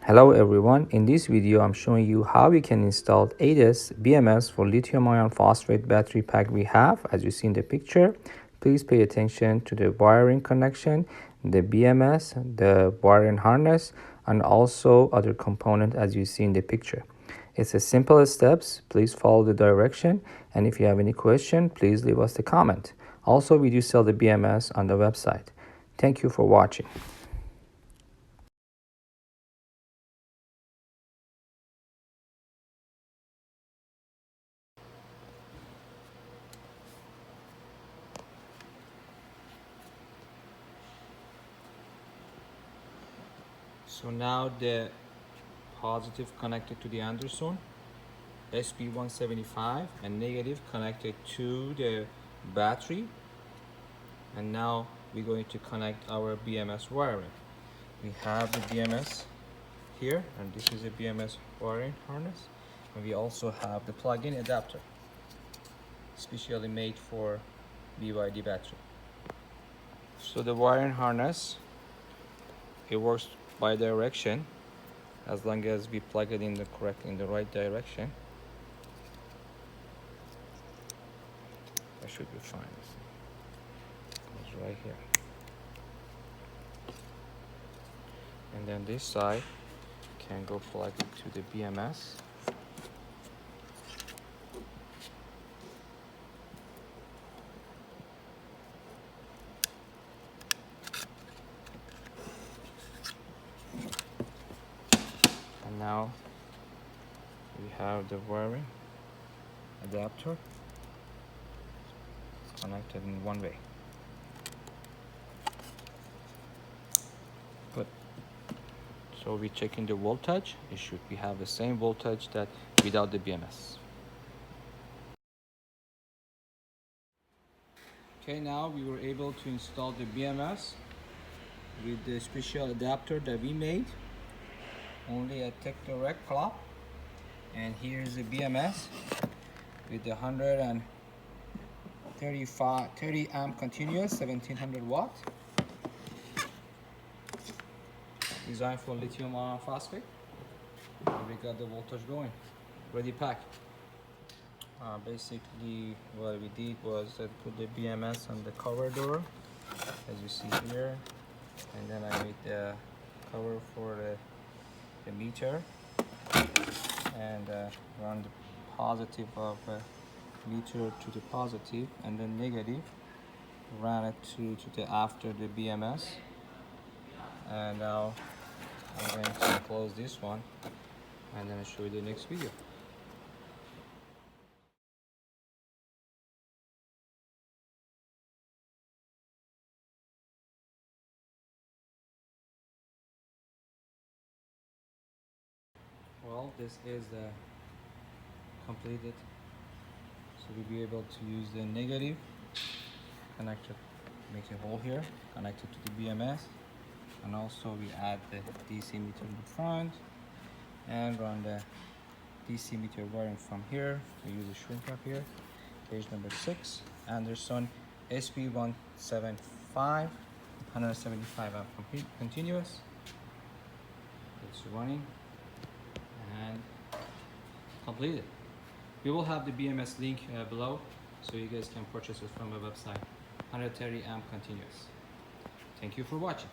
Hello everyone, in this video I'm showing you how you can install ADAS BMS for lithium iron phosphate battery pack we have. As you see in the picture, please pay attention to the wiring connection, the BMS, the wiring harness, and also other component as you see in the picture. It's a simple steps. Please follow the direction, and if you have any question, please leave us the comment. Also, we do sell the BMS on the website. Thank you for watching. So now the positive connected to the Anderson SP175 and negative connected to the battery, and now we're going to connect our BMS wiring. We have the BMS here, and this is a BMS wiring harness, and we also have the plug-in adapter specially made for BYD battery. So the wiring harness, it works by direction as long as we plug it in the right direction. That should be fine. It's right here. And then this side can go plug it to the BMS. And now we have the wiring adapter connected in one way. Good. So we checking the voltage. It should be have the same voltage that without the BMS. Okay, now we were able to install the BMS with the special adapter that we made. Only a Tech Direct clock. And here's the BMS with the 30 amp continuous, 1700 watt. Designed for lithium iron phosphate. And we got the voltage going. Ready pack. Basically what we did was that put the BMS on the cover door, as you see here, and then I made the cover for the meter, and run the positive of meter to the positive, and then negative ran it to the after the BMS. And now I'm going to close this one, and then I'll show you the next video. Well, this is the completed, so we'll be able to use the negative connector, make a hole here, connected to the BMS, and also we add the DC meter in the front and run the DC meter wiring from here. We use a shrink wrap here, page number 6, Anderson SP175, 175 amp continuous. It's running and completed. We will have the BMS link below, so you guys can purchase it from the website. 130 amp continuous. Thank you for watching.